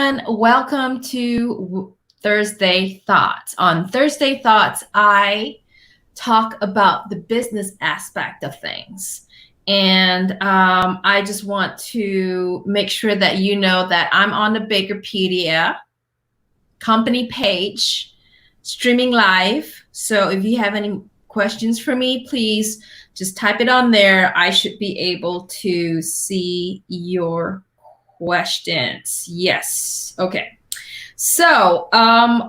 everyone. Welcome to Thursday Thoughts. On Thursday Thoughts, I talk about the business aspect of things. And I just want to make sure that you know that I'm on the BAKERpedia company page, streaming live. So if you have any questions for me, please just type it on there. I should be able to see your questions. Yes. Okay. So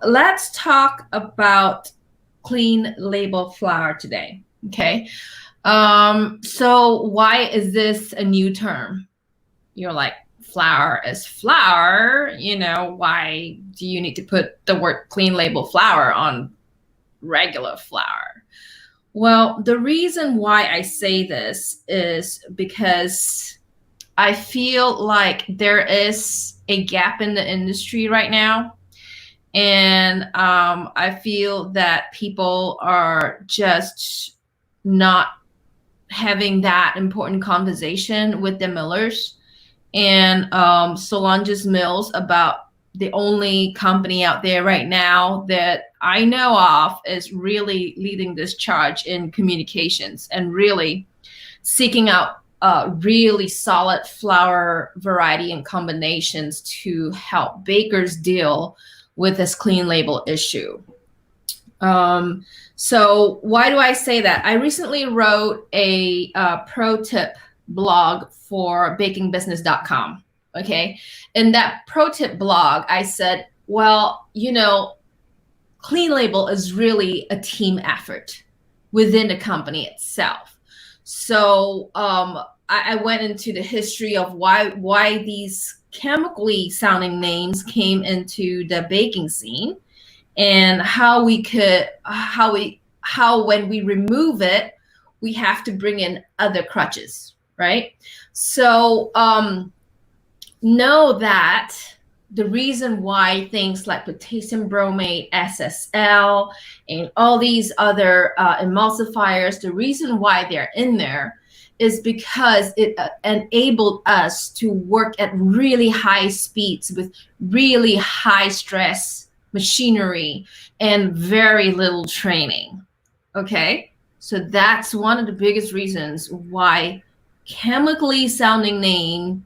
let's talk about clean label flour today. Okay. So why is this a new term? You're like, flour is flour. You know, why do you need to put the word clean label flour on regular flour? Well, the reason why I say this is because I feel like there is a gap in the industry right now. And I feel that people are just not having that important conversation with the millers. And Solange's Mills, about the only company out there right now that I know of, is really leading this charge in communications and really seeking out really solid flour variety and combinations to help bakers deal with this clean label issue. So why do I say that? I recently wrote a pro tip blog for bakingbusiness.com. Okay. In that pro tip blog, I said, well, you know, clean label is really a team effort within the company itself. So I went into the history of why these chemically sounding names came into the baking scene, and how when we remove it, we have to bring in other crutches, right? So know that the reason why things like potassium bromate, SSL, and all these other emulsifiers, the reason why they're in there is because it enabled us to work at really high speeds with really high stress machinery and very little training. Okay, so that's one of the biggest reasons why chemically sounding names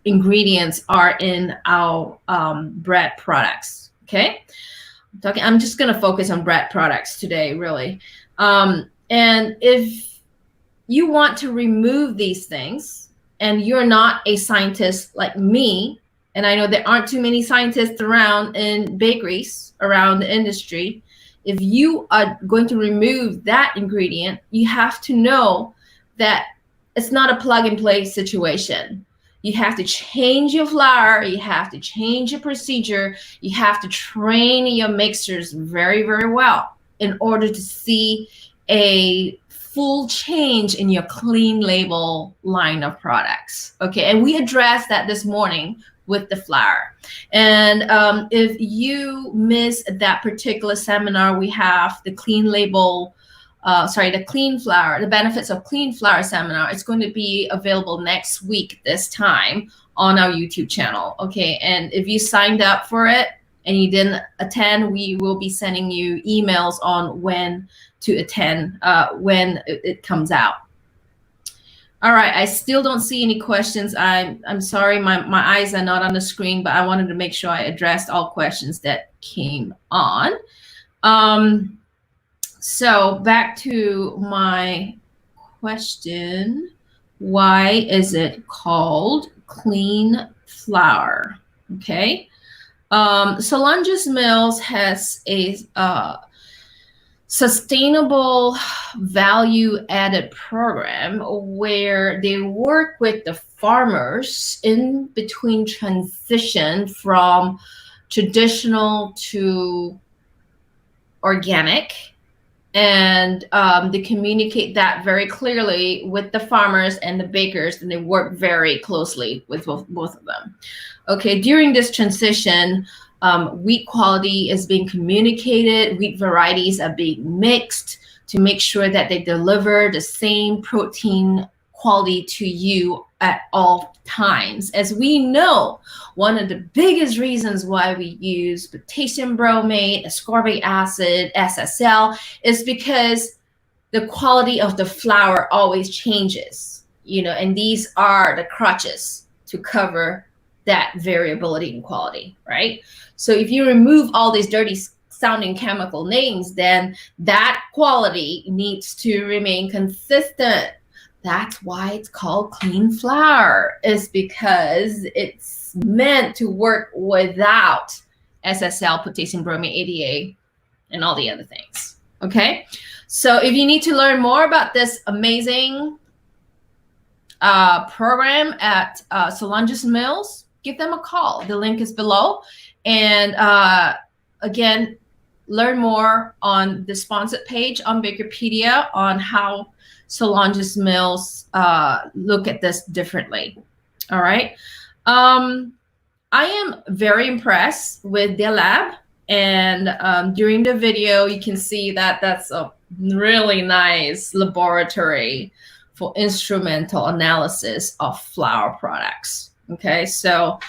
ingredients are in our bread products. Okay, I'm just going to focus on bread products today, really. And if you want to remove these things and you're not a scientist like me, and I know there aren't too many scientists around in bakeries around the industry, if you are going to remove that ingredient, you have to know that it's not a plug and play situation. You have to change your flour, you have to change your procedure, you have to train your mixers very, very well in order to see a full change in your clean label line of products. Okay, and we addressed that this morning with the flour. And if you missed that particular seminar, we have the clean label, the clean flour, the benefits of clean flour seminar. It's going to be available next week this time on our YouTube channel. Okay, and if you signed up for it and you didn't attend, we will be sending you emails on when to attend when it comes out. All right, I still don't see any questions. I'm sorry, my eyes are not on the screen, but I wanted to make sure I addressed all questions that came on. So back to my question, why is it called clean flour? Okay, Solange's Mills has a sustainable value added program where they work with the farmers in between transition from traditional to organic, and they communicate that very clearly with the farmers and the bakers, and they work very closely with both of them. Okay, during this transition, wheat quality is being communicated, wheat varieties are being mixed to make sure that they deliver the same protein quality to you at all times. As we know, one of the biggest reasons why we use potassium bromate, ascorbic acid, SSL, is because the quality of the flour always changes, and these are the crutches to cover that variability in quality, right? So if you remove all these dirty sounding chemical names, then that quality needs to remain consistent. That's why it's called clean flour, is because it's meant to work without SSL, potassium bromate, ADA, and all the other things. Okay, so if you need to learn more about this amazing program at Solange's Mills, give them a call. The link is below. And again, learn more on the sponsored page on BAKERpedia on how Solange's Mills look at this differently. All right. I am very impressed with their lab. And during the video, you can see that that's a really nice laboratory for instrumental analysis of flour products. Okay, so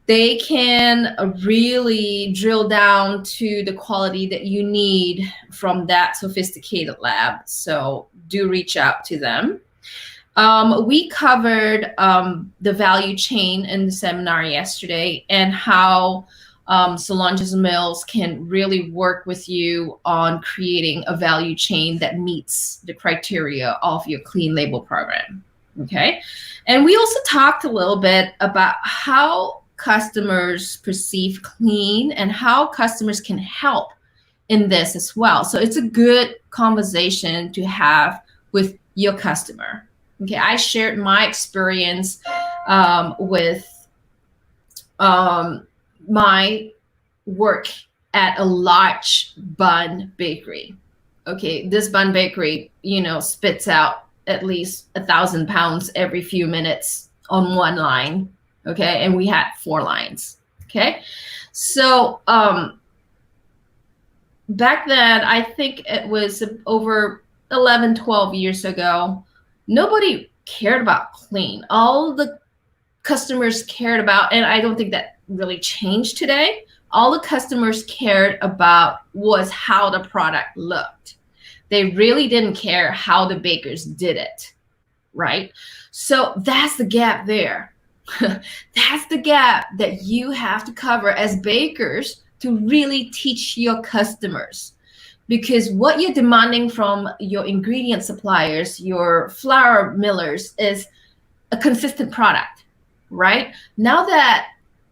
they can really drill down to the quality that you need from that sophisticated lab. So do reach out to them. We covered the value chain in the seminar yesterday, and how Solange's Mills can really work with you on creating a value chain that meets the criteria of your clean label program. Okay, and we also talked a little bit about how customers perceive clean and how customers can help in this as well. So it's a good conversation to have with your customer. Okay, I shared my experience with my work at a large bun bakery. Okay, this bun bakery, spits out at least 1,000 pounds every few minutes on one line. Okay, and we had 4 lines. Okay, so back then, I think it was over 11, 12 years ago, nobody cared about clean. All the customers cared about, and I don't think that really changed today, all the customers cared about was how the product looked. They really didn't care how the bakers did it, right? So that's the gap there. That's the gap that you have to cover as bakers to really teach your customers. Because what you're demanding from your ingredient suppliers, your flour millers, is a consistent product, right? Now that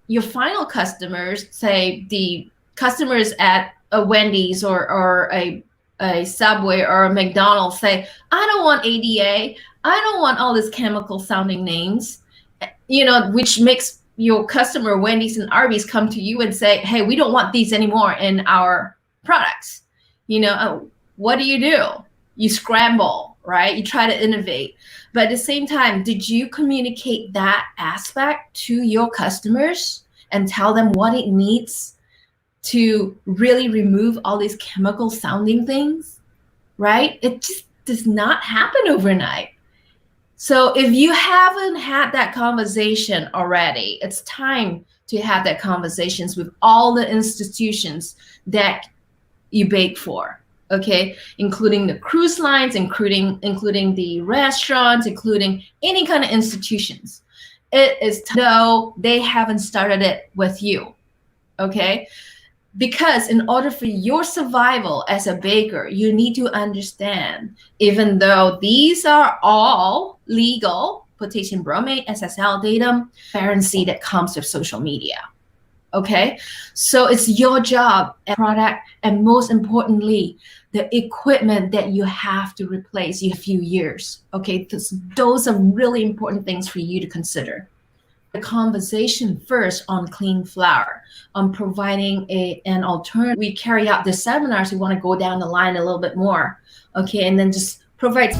your final customers, say the customers at a Wendy's or a Subway or a McDonald's, say, I don't want ADA, I don't want all these chemical sounding names, which makes your customer, Wendy's and Arby's, come to you and say, hey, we don't want these anymore in our products. What do? You scramble, right? You try to innovate. But at the same time, did you communicate that aspect to your customers and tell them what it needs to really remove all these chemical sounding things, right? It just does not happen overnight. So if you haven't had that conversation already, it's time to have that conversations with all the institutions that you bake for, okay? Including the cruise lines, including the restaurants, including any kind of institutions. It is no, they haven't started it with you, okay? Because in order for your survival as a baker, you need to understand, even though these are all legal, potassium bromate, SSL, datum, transparency that comes with social media. Okay, so it's your job, product, and most importantly, the equipment that you have to replace in a few years. Okay, those are really important things for you to consider. The conversation first on clean flour, on providing an alternative. We carry out the seminars, we want to go down the line a little bit more. Okay, and then just provide